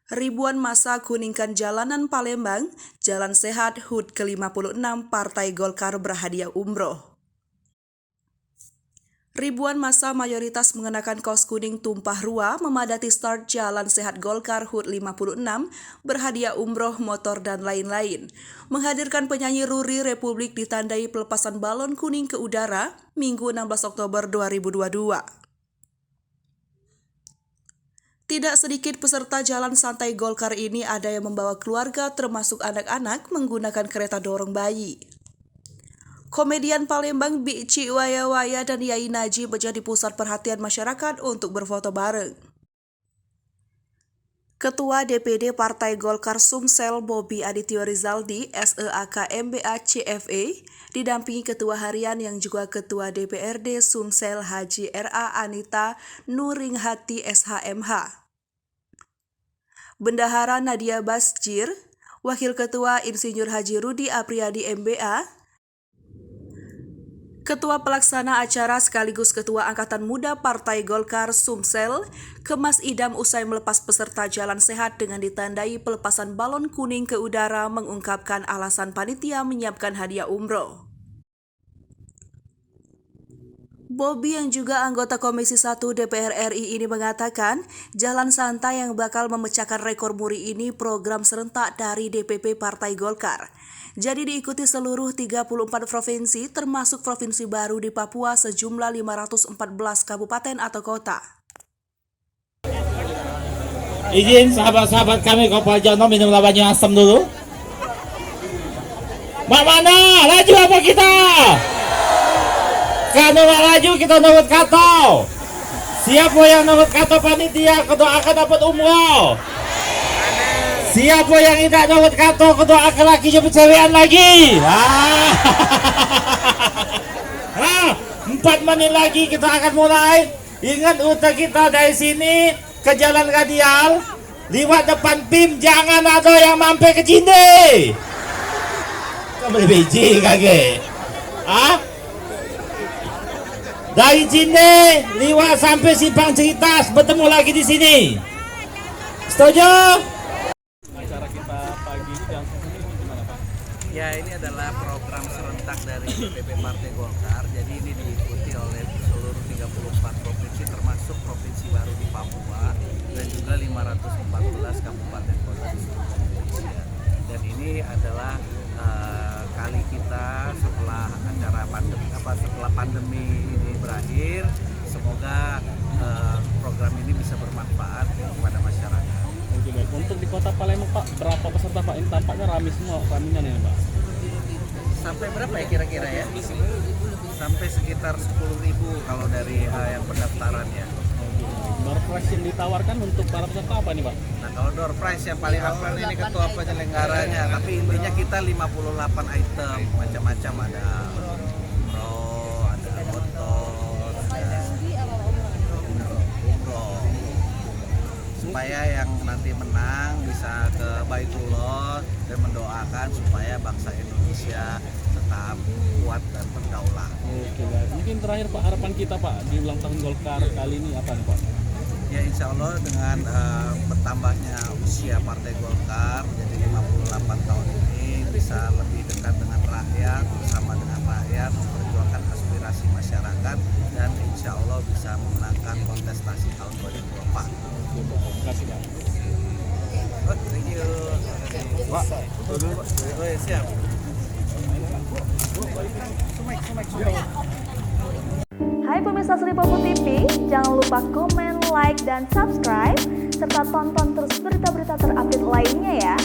Ribuan massa kuningkan jalanan Palembang, Jalan Sehat HUT ke-56 Partai Golkar berhadiah umroh. Ribuan massa mayoritas mengenakan kaos kuning tumpah ruah memadati start Jalan Sehat Golkar HUT 56 berhadiah umroh, motor, dan lain-lain. Menghadirkan penyanyi Ruri Republik ditandai pelepasan balon kuning ke udara Minggu 16 Oktober 2022. Tidak sedikit peserta jalan santai Golkar ini ada yang membawa keluarga termasuk anak-anak menggunakan kereta dorong bayi. Komedian Palembang Bici Waya-Waya dan Yai Najib menjadi pusat perhatian masyarakat untuk berfoto bareng. Ketua DPD Partai Golkar Sumsel Bobi Adityo Rizaldi SEAK MBA CFA didampingi Ketua Harian yang juga Ketua DPRD Sumsel Haji RA Anita Nuringhati SHMH. Bendahara Nadia Basjir, Wakil Ketua Insinyur Haji Rudi Apriyadi MBA, Ketua Pelaksana Acara sekaligus Ketua Angkatan Muda Partai Golkar Sumsel, Kemas Idam usai melepas peserta Jalan Sehat dengan ditandai pelepasan balon kuning ke udara mengungkapkan alasan panitia menyiapkan hadiah umroh. Bobi yang juga anggota Komisi 1 DPR RI ini mengatakan jalan santai yang bakal memecahkan rekor muri ini program serentak dari DPP Partai Golkar. Jadi diikuti seluruh 34 provinsi termasuk provinsi baru di Papua sejumlah 514 kabupaten atau kota. Izin sahabat-sahabat kami Kopal Jono minum lawannya asam dulu. Mak mana? Laju apa kita? Kalau laju kita nurut kato. Siapa yang nurut kato panitia ketua akan dapat umroh. Siapa yang tidak nurut kato ketua akan lagi jemput cewekan lagi. 4 menit lagi kita akan mulai. Ingat rute kita dari sini ke Jalan Radial, lewat depan PIM, jangan ada yang mampir ke Cinde. Kau boleh biji kage. Dari Cinde, lewat sampai Simpang Ceritas, bertemu lagi di sini. Setuju? Acara kita pagi jam ini gimana Pak? Ya, ini adalah program serentak dari DPP Partai Golkar. Jadi ini diikuti oleh seluruh 34 provinsi termasuk provinsi baru di Papua dan juga 514 kabupaten kota di seluruh Indonesia. Dan ini adalah kali kita setelah pandemi ini berakhir. Semoga program ini bisa bermanfaat kepada masyarakat. Oke, baik. Untuk di Kota Palembang Pak, berapa peserta Pak? Ini tampaknya ramai semua raminya nih Pak. Sampai berapa ya kira-kira ya? Sampai sekitar 10.000 kalau dari yang pendaftarannya. Door prize yang ditawarkan untuk para peserta apa nih Pak? Nah, kalau door prize yang paling hafal ini ketua penyelenggaranya, tapi intinya kita 58 item, macam-macam, ada umroh, ada motor, ada umroh. Supaya yang nanti menang bisa ke Baitullah dan mendoakan supaya bangsa Indonesia tetap kuat dan berdaulat. Oke, baik. Mungkin terakhir Pak, harapan kita Pak di ulang tahun Golkar kali ini apa nih Pak? Ya, insya Allah dengan bertambahnya usia Partai Golkar menjadi 58 tahun ini bisa lebih dekat dengan rakyat, bersama dengan rakyat, memperjuangkan aspirasi masyarakat dan insya Allah bisa memenangkan kontestasi tahun 2024. Oke, Pak. Terima kasih Pak. Oh, thank you. Pak, oh, siap. Hai pemirsa Sri Popo TV, jangan lupa komen, like, dan subscribe, serta tonton terus berita-berita terupdate lainnya ya.